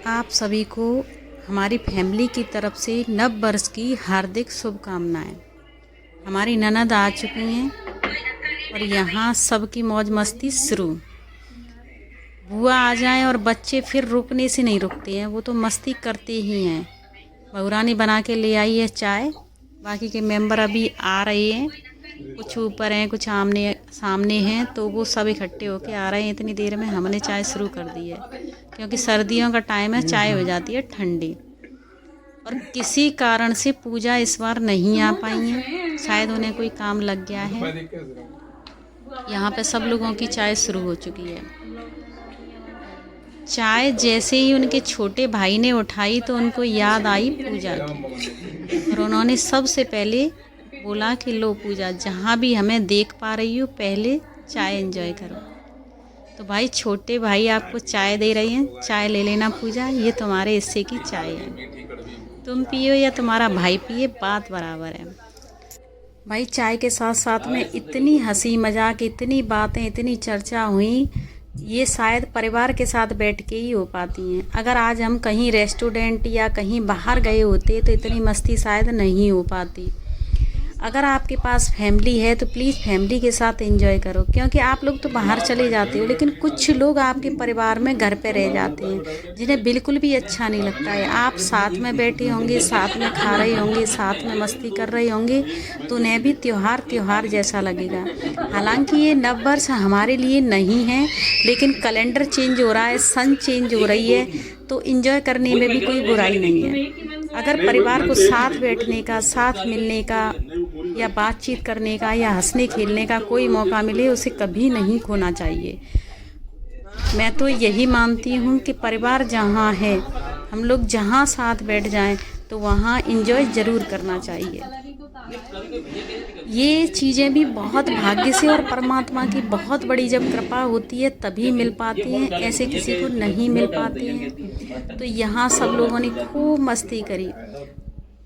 आप सभी को हमारी फैमिली की तरफ से नव वर्ष की हार्दिक शुभकामनाएं। हमारी ननद आ चुकी हैं और यहाँ सबकी मौज मस्ती शुरू। बुआ आ जाएं और बच्चे फिर रुकने से नहीं रुकते हैं, वो तो मस्ती करते ही हैं। बहुरानी बना के ले आई है चाय। बाकी के मेंबर अभी आ रहे हैं, कुछ ऊपर हैं कुछ आमने सामने हैं, तो वो सब इकट्ठे होके आ रहे हैं। इतनी देर में हमने चाय शुरू कर दी है क्योंकि सर्दियों का टाइम है, चाय हो जाती है ठंडी। और किसी कारण से पूजा इस बार नहीं आ पाई हैं, शायद उन्हें कोई काम लग गया है। यहाँ पे सब लोगों की चाय शुरू हो चुकी है। चाय जैसे ही उनके छोटे भाई ने उठाई तो उनको याद आई पूजा की, और उन्होंने सबसे पहले बोला कि लो पूजा, जहाँ भी हमें देख पा रही हो पहले चाय एंजॉय करो। तो भाई छोटे भाई आपको चाय दे रहे हैं, चाय ले लेना पूजा, ये तुम्हारे हिस्से की चाय है, तुम पियो या तुम्हारा भाई पिए, बात बराबर है। भाई चाय के साथ साथ में इतनी हंसी मजाक, इतनी बातें, इतनी चर्चा हुई, ये शायद परिवार के साथ बैठ के ही हो पाती हैं। अगर आज हम कहीं रेस्टोरेंट या कहीं बाहर गए होते तो इतनी मस्ती शायद नहीं हो पाती। अगर आपके पास फैमिली है तो प्लीज़ फैमिली के साथ एंजॉय करो, क्योंकि आप लोग तो बाहर चले जाते हो, लेकिन कुछ लोग आपके परिवार में घर पे रह जाते हैं जिन्हें बिल्कुल भी अच्छा नहीं लगता है। आप साथ में बैठे होंगे, साथ में खा रहे होंगे, साथ में मस्ती कर रहे होंगे, तो उन्हें भी त्योहार जैसा लगेगा। हालांकि ये नव वर्ष हमारे लिए नहीं है, लेकिन कैलेंडर चेंज हो रहा है, सन चेंज हो रही है, तो एंजॉय करने में भी कोई बुराई नहीं है। अगर परिवार को साथ बैठने का, साथ मिलने का, या बातचीत करने का, या हंसने खेलने का कोई मौका मिले, उसे कभी नहीं खोना चाहिए। मैं तो यही मानती हूँ कि परिवार जहाँ है, हम लोग जहाँ साथ बैठ जाएं तो वहाँ एंजॉय ज़रूर करना चाहिए। ये चीज़ें भी बहुत भाग्य से और परमात्मा की बहुत बड़ी जब कृपा होती है तभी मिल पाती हैं, ऐसे किसी को नहीं मिल पाती हैं। तो यहाँ सब लोगों ने खूब मस्ती करी।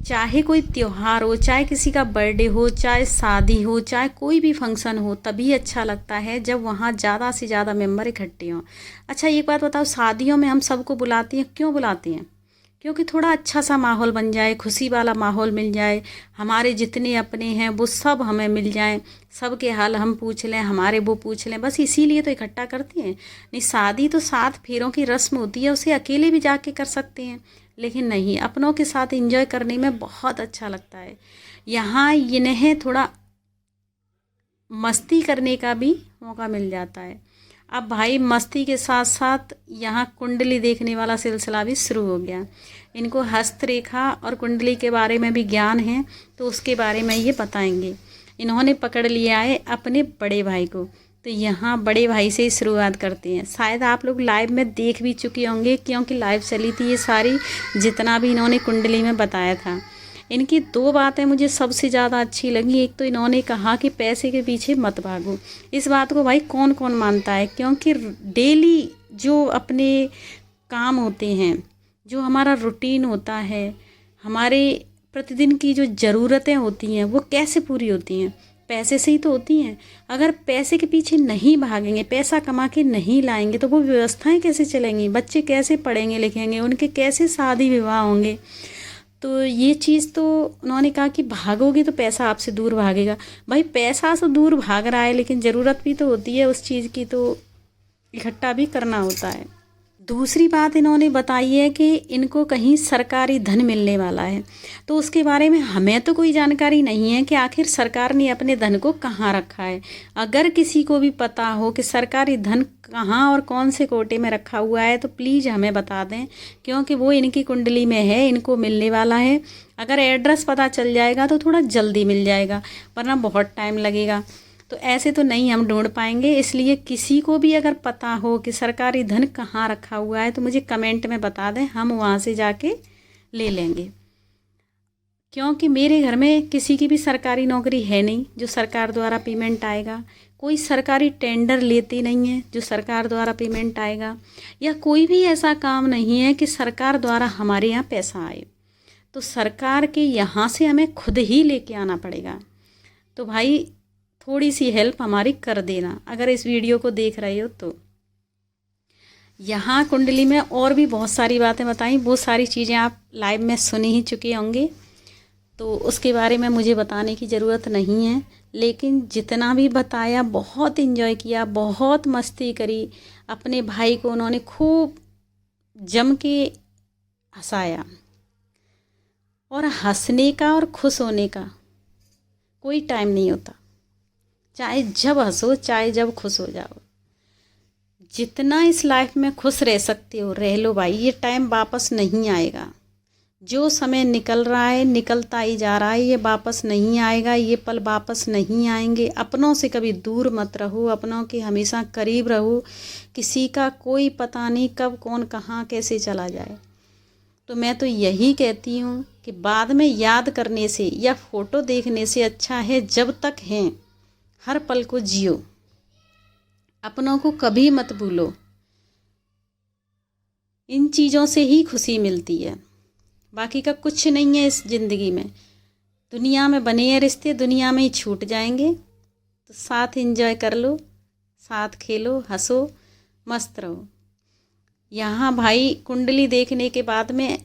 चाहे कोई त्योहार हो, चाहे किसी का बर्थडे हो, चाहे शादी हो, चाहे कोई भी फंक्शन हो, तभी अच्छा लगता है जब वहाँ ज़्यादा से ज़्यादा मेंबर इकट्ठे हों। अच्छा एक बात बताओ, शादियों में हम सबको बुलाते हैं, क्यों बुलाते हैं? क्योंकि थोड़ा अच्छा सा माहौल बन जाए, खुशी वाला माहौल मिल जाए, हमारे जितने अपने हैं वो सब हमें मिल जाएं, सबके हाल हम पूछ लें, हमारे वो पूछ लें, बस इसीलिए तो इकट्ठा करते हैं। नहीं, शादी तो 7 फेरों की रस्म होती है, उसे अकेले भी जाके कर सकते हैं, लेकिन नहीं, अपनों के साथ एंजॉय करने में बहुत अच्छा लगता है। यहाँ इन्हें थोड़ा मस्ती करने का भी मौका मिल जाता है। अब भाई मस्ती के साथ साथ यहाँ कुंडली देखने वाला सिलसिला भी शुरू हो गया। इनको हस्तरेखा और कुंडली के बारे में भी ज्ञान है, तो उसके बारे में ये बताएंगे। इन्होंने पकड़ लिया है अपने बड़े भाई को, तो यहाँ बड़े भाई से ही शुरुआत करते हैं। शायद आप लोग लाइव में देख भी चुके होंगे, क्योंकि लाइव चली थी ये सारी, जितना भी इन्होंने कुंडली में बताया था। इनकी 2 बातें मुझे सबसे ज़्यादा अच्छी लगी। एक तो इन्होंने कहा कि पैसे के पीछे मत भागो। इस बात को भाई कौन कौन मानता है, क्योंकि डेली जो अपने काम होते हैं, जो हमारा रूटीन होता है, हमारे प्रतिदिन की जो ज़रूरतें होती हैं, वो कैसे पूरी होती हैं? पैसे से ही तो होती हैं। अगर पैसे के पीछे नहीं भागेंगे, पैसा कमा के नहीं लाएंगे, तो वो व्यवस्थाएं कैसे चलेंगी? बच्चे कैसे पढ़ेंगे लिखेंगे? उनके कैसे शादी विवाह होंगे? तो ये चीज़ तो उन्होंने कहा कि भागोगे तो पैसा आपसे दूर भागेगा। भाई पैसा तो दूर भाग रहा है, लेकिन ज़रूरत भी तो होती है उस चीज़ की, तो इकट्ठा भी करना होता है। दूसरी बात इन्होंने बताई है कि इनको कहीं सरकारी धन मिलने वाला है, तो उसके बारे में हमें तो कोई जानकारी नहीं है कि आखिर सरकार ने अपने धन को कहाँ रखा है। अगर किसी को भी पता हो कि सरकारी धन कहाँ और कौन से कोटे में रखा हुआ है, तो प्लीज़ हमें बता दें, क्योंकि वो इनकी कुंडली में है, इनको मिलने वाला है। अगर एड्रेस पता चल जाएगा तो थोड़ा जल्दी मिल जाएगा, वरना बहुत टाइम लगेगा। तो ऐसे तो नहीं हम ढूंढ पाएंगे, इसलिए किसी को भी अगर पता हो कि सरकारी धन कहाँ रखा हुआ है तो मुझे कमेंट में बता दें, हम वहाँ से जाके ले लेंगे। क्योंकि मेरे घर में किसी की भी सरकारी नौकरी है नहीं जो सरकार द्वारा पेमेंट आएगा, कोई सरकारी टेंडर लेती नहीं है जो सरकार द्वारा पेमेंट आएगा, या कोई भी ऐसा काम नहीं है कि सरकार द्वारा हमारे यहाँ पैसा आए। तो सरकार के यहाँ से हमें खुद ही लेके आना पड़ेगा। तो भाई थोड़ी सी हेल्प हमारी कर देना, अगर इस वीडियो को देख रहे हो तो। यहाँ कुंडली में और भी बहुत सारी बातें बताई, वो सारी चीज़ें आप लाइव में सुन ही चुके होंगे, तो उसके बारे में मुझे बताने की ज़रूरत नहीं है। लेकिन जितना भी बताया बहुत इन्जॉय किया, बहुत मस्ती करी। अपने भाई को उन्होंने खूब जम के हंसाया। और हंसने का और खुश होने का कोई टाइम नहीं होता, चाहे जब हंसो चाहे जब खुश हो जाओ। जितना इस लाइफ में खुश रह सकते हो रह लो भाई, ये टाइम वापस नहीं आएगा। जो समय निकल रहा है निकलता ही जा रहा है, ये वापस नहीं आएगा, ये पल वापस नहीं आएंगे। अपनों से कभी दूर मत रहो, अपनों के हमेशा करीब रहो। किसी का कोई पता नहीं कब कौन कहाँ कैसे चला जाए। तो मैं तो यही कहती हूँ कि बाद में याद करने से या फ़ोटो देखने से अच्छा है जब तक हैं हर पल को जियो, अपनों को कभी मत भूलो। इन चीज़ों से ही खुशी मिलती है, बाकी का कुछ नहीं है इस ज़िंदगी में। दुनिया में बने हैं रिश्ते, दुनिया में ही छूट जाएंगे। तो साथ एंजॉय कर लो, साथ खेलो, हंसो, मस्त रहो। यहाँ भाई कुंडली देखने के बाद में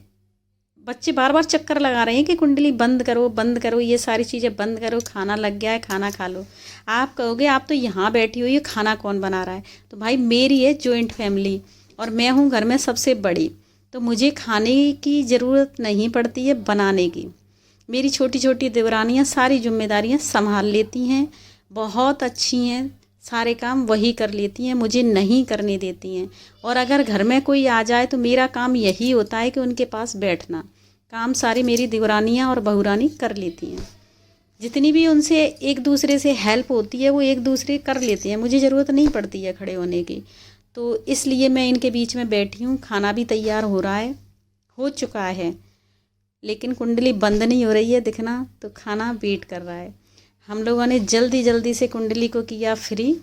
बच्चे बार बार चक्कर लगा रहे हैं कि कुंडली बंद करो बंद करो, ये सारी चीज़ें बंद करो, खाना लग गया है खाना खा लो। आप कहोगे आप तो यहाँ बैठी हुई है, खाना कौन बना रहा है? तो भाई मेरी है जॉइंट फैमिली और मैं हूँ घर में सबसे बड़ी, तो मुझे खाने की ज़रूरत नहीं पड़ती है, बनाने की। मेरी छोटी छोटी देवरानियाँ सारी जिम्मेदारियाँ संभाल लेती हैं, बहुत अच्छी हैं, सारे काम वही कर लेती हैं, मुझे नहीं करने देती हैं। और अगर घर में कोई आ जाए तो मेरा काम यही होता है कि उनके पास बैठना। काम सारी मेरी देवरानियाँ और बहुरानी कर लेती हैं। जितनी भी उनसे एक दूसरे से हेल्प होती है वो एक दूसरे कर लेती हैं, मुझे ज़रूरत नहीं पड़ती है खड़े होने की। तो इसलिए मैं इनके बीच में बैठी हूँ। खाना भी तैयार हो रहा है, हो चुका है, लेकिन कुंडली बंद नहीं हो रही है दिखना, तो खाना वेट कर रहा है। हम लोगों ने जल्दी जल्दी से कुंडली को किया फ्री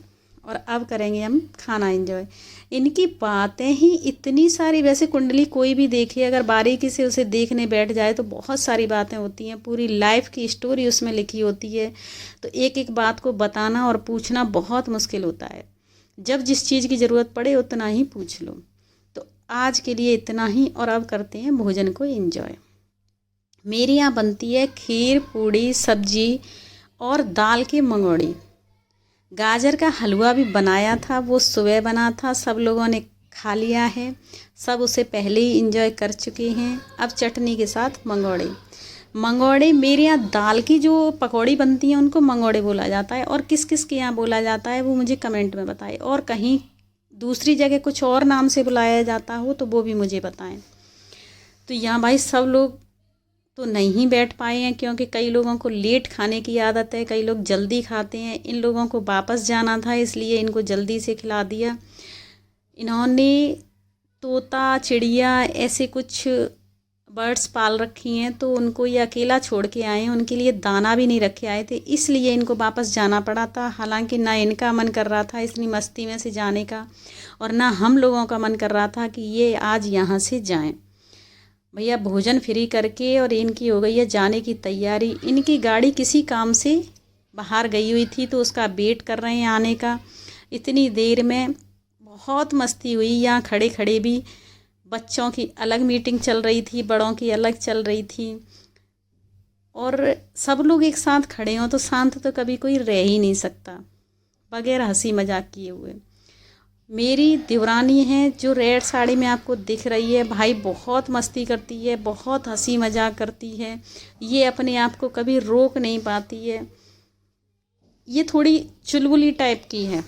और अब करेंगे हम खाना एंजॉय। इनकी बातें ही इतनी सारी, वैसे कुंडली कोई भी देखे अगर बारीकी से उसे देखने बैठ जाए तो बहुत सारी बातें होती हैं, पूरी लाइफ की स्टोरी उसमें लिखी होती है। तो एक एक बात को बताना और पूछना बहुत मुश्किल होता है। जब जिस चीज़ की ज़रूरत पड़े उतना ही पूछ लो। तो आज के लिए इतना ही और अब करते हैं भोजन को एंजॉय। मेरे यहाँ बनती है खीर, पूड़ी, सब्जी और दाल की मंगोड़ी। गाजर का हलवा भी बनाया था, वो सुबह बना था, सब लोगों ने खा लिया है, सब उसे पहले ही एंजॉय कर चुके हैं। अब चटनी के साथ मंगोड़े। मंगोड़े मेरे यहाँ दाल की जो पकौड़ी बनती हैं उनको मंगोड़े बोला जाता है, और किस किस के यहाँ बोला जाता है वो मुझे कमेंट में बताएं, और कहीं दूसरी जगह कुछ और नाम से बुलाया जाता हो तो वो भी मुझे बताएं। तो यहाँ भाई सब लोग तो नहीं बैठ पाए हैं क्योंकि कई लोगों को लेट खाने की आदत है, कई लोग जल्दी खाते हैं। इन लोगों को वापस जाना था इसलिए इनको जल्दी से खिला दिया। इन्होंने तोता, चिड़िया ऐसे कुछ बर्ड्स पाल रखी हैं, तो उनको ये अकेला छोड़ के आए हैं, उनके लिए दाना भी नहीं रखे आए थे, इसलिए इनको वापस जाना पड़ा था। हालांकि ना इनका मन कर रहा था इतनी मस्ती में से जाने का, और ना हम लोगों का मन कर रहा था कि ये आज यहाँ से जाएं। भैया भोजन फ्री करके और इनकी हो गई है जाने की तैयारी। इनकी गाड़ी किसी काम से बाहर गई हुई थी तो उसका वेट कर रहे हैं आने का। इतनी देर में बहुत मस्ती हुई, यहाँ खड़े खड़े भी बच्चों की अलग मीटिंग चल रही थी, बड़ों की अलग चल रही थी, और सब लोग एक साथ खड़े हों तो शांत तो कभी कोई रह ही नहीं सकता बगैर हंसी मजाक किए हुए। मेरी देवरानी है जो रेड साड़ी में आपको दिख रही है, भाई बहुत मस्ती करती है, बहुत हंसी मजाक करती है, ये अपने आप को कभी रोक नहीं पाती है। ये थोड़ी चुलबुली टाइप की है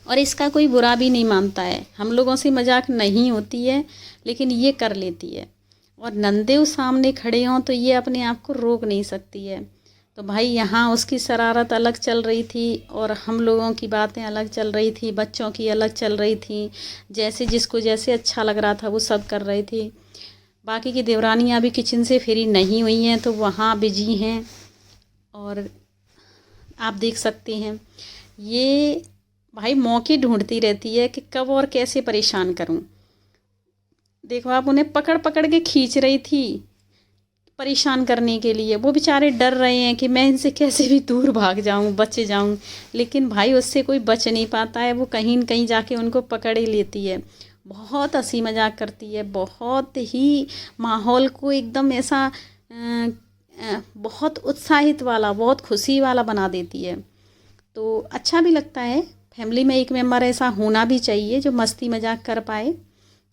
और इसका कोई बुरा भी नहीं मानता है। हम लोगों से मजाक नहीं होती है लेकिन ये कर लेती है, और नंदेव सामने खड़े हों तो ये अपने आप को रोक नहीं सकती है। तो भाई यहाँ उसकी शरारत अलग चल रही थी और हम लोगों की बातें अलग चल रही थी, बच्चों की अलग चल रही थी। जैसे जिसको जैसे अच्छा लग रहा था वो सब कर रही थी। बाकी की देवरानियाँ अभी किचन से फ्री नहीं हुई हैं तो वहाँ बिजी हैं, और आप देख सकते हैं ये भाई मौके ढूंढती रहती है कि कब और कैसे परेशान करूं। देखो आप उन्हें पकड़ पकड़ के खींच रही थी परेशान करने के लिए। वो बेचारे डर रहे हैं कि मैं इनसे कैसे भी दूर भाग जाऊं, बच जाऊं, लेकिन भाई उससे कोई बच नहीं पाता है, वो कहीं न कहीं जाके उनको पकड़ ही लेती है। बहुत हंसी मजाक करती है, बहुत ही माहौल को एकदम ऐसा बहुत उत्साहित वाला, बहुत खुशी वाला बना देती है। तो अच्छा भी लगता है। फैमिली में एक मेंबर ऐसा होना भी चाहिए जो मस्ती मजाक कर पाए।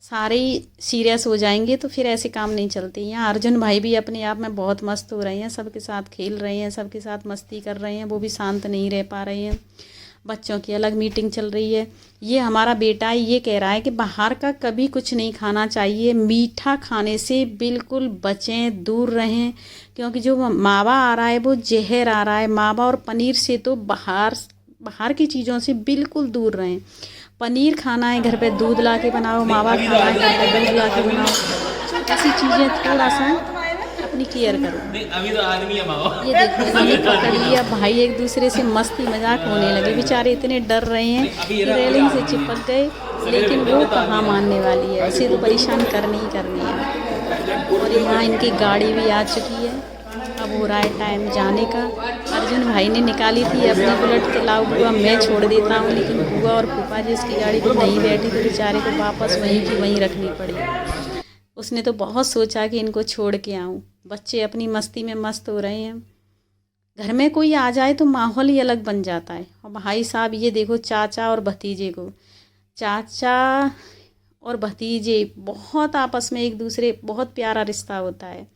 सारे सीरियस हो जाएंगे तो फिर ऐसे काम नहीं चलते। यहाँ अर्जुन भाई भी अपने आप में बहुत मस्त हो रहे हैं, सबके साथ खेल रहे हैं, सबके साथ मस्ती कर रहे हैं, वो भी शांत नहीं रह पा रहे हैं। बच्चों की अलग मीटिंग चल रही है। ये हमारा बेटा ये कह रहा है कि बाहर का कभी कुछ नहीं खाना चाहिए, मीठा खाने से बिल्कुल बचें, दूर रहें, क्योंकि जो मावा आ रहा है वो जहर आ रहा है। मावा और पनीर से तो बाहर की चीज़ों से बिल्कुल दूर रहें। पनीर खाना है घर पे दूध ला के बनाओ, मावा खाना है घर पे दूध ला के बनाओ। ऐसी चीज़ें थोड़ा सा अपनी केयर करो। अभी तो आदमी है मावा। ये देखो इन्होंने पकड़ लिया, भाई एक दूसरे से मस्ती मजाक होने लगे। बेचारे इतने डर रहे हैं कि रेलिंग से चिपक गए, लेकिन वो कहाँ मानने वाली है, उसे तो परेशान करनी ही करनी है। और यहाँ इनकी गाड़ी भी आ चुकी है। अब हो रहा है टाइम जाने का। अर्जुन भाई ने निकाली थी अपनी बुलेट के, लाओ बुआ मैं छोड़ देता हूँ, लेकिन बुआ और फूफा जी उसकी गाड़ी पर नहीं बैठी तो बेचारे को वापस वहीं की वहीं रखनी पड़ी। उसने तो बहुत सोचा कि इनको छोड़ के आऊँ। बच्चे अपनी मस्ती में मस्त हो रहे हैं। घर में कोई आ जाए तो माहौल ही अलग बन जाता है। और भाई साहब ये देखो चाचा और भतीजे को, चाचा और भतीजे बहुत आपस में एक दूसरे, बहुत प्यारा रिश्ता होता है।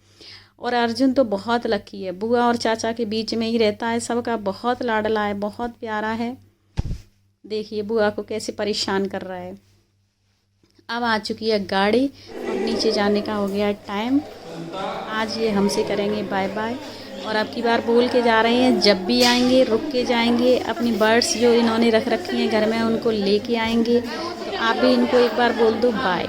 और अर्जुन तो बहुत लकी है, बुआ और चाचा के बीच में ही रहता है, सबका बहुत लाडला है, बहुत प्यारा है। देखिए बुआ को कैसे परेशान कर रहा है। अब आ चुकी है गाड़ी और नीचे जाने का हो गया टाइम। आज ये हमसे करेंगे बाय बाय। और अब की बार बोल के जा रहे हैं जब भी आएंगे रुक के जाएंगे। अपनी बर्ड्स जो इन्होंने रख रखी हैं घर में उनको लेके आएंगे। तो आप भी इनको एक बार बोल दो बाय।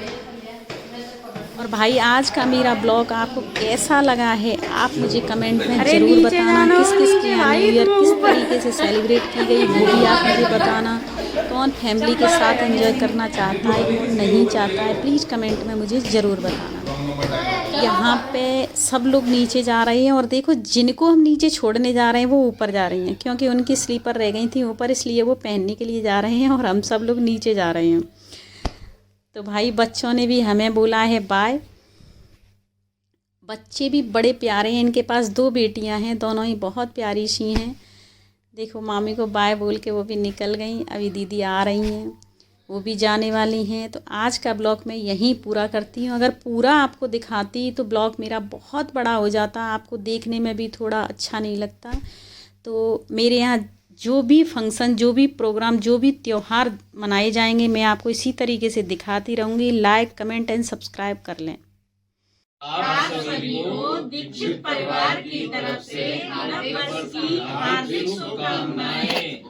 और भाई आज का मेरा ब्लॉग आपको कैसा लगा है आप मुझे कमेंट में ज़रूर बताना। किस किस की न्यू ईयर किस तरीके से सेलिब्रेट की गई वो भी आप मुझे बताना। कौन फैमिली के साथ एंजॉय करना चाहता है, कौन नहीं चाहता है, प्लीज़ कमेंट में मुझे ज़रूर बताना। यहाँ पे सब लोग नीचे जा रहे हैं और देखो जिनको हम नीचे छोड़ने जा रहे हैं वो ऊपर जा रही हैं, क्योंकि उनकी स्लीपर रह गई थी ऊपर, इसलिए वो पहनने के लिए जा रहे हैं और हम सब लोग नीचे जा रहे हैं। तो भाई बच्चों ने भी हमें बोला है बाय। बच्चे भी बड़े प्यारे हैं, इनके पास 2 बेटियां हैं, दोनों ही बहुत प्यारी सी हैं। देखो मामी को बाय बोल के वो भी निकल गई। अभी दीदी आ रही हैं, वो भी जाने वाली हैं। तो आज का ब्लॉग मैं यहीं पूरा करती हूँ। अगर पूरा आपको दिखाती तो ब्लॉग मेरा बहुत बड़ा हो जाता, आपको देखने में भी थोड़ा अच्छा नहीं लगता। तो मेरे यहाँ जो भी फंक्शन, जो भी प्रोग्राम, जो भी त्यौहार मनाए जाएंगे मैं आपको इसी तरीके से दिखाती रहूँगी। लाइक कमेंट एंड सब्सक्राइब कर लें। आप सभी को दीक्षित परिवार की तरफ से नववर्ष की हार्दिक शुभकामनाएं।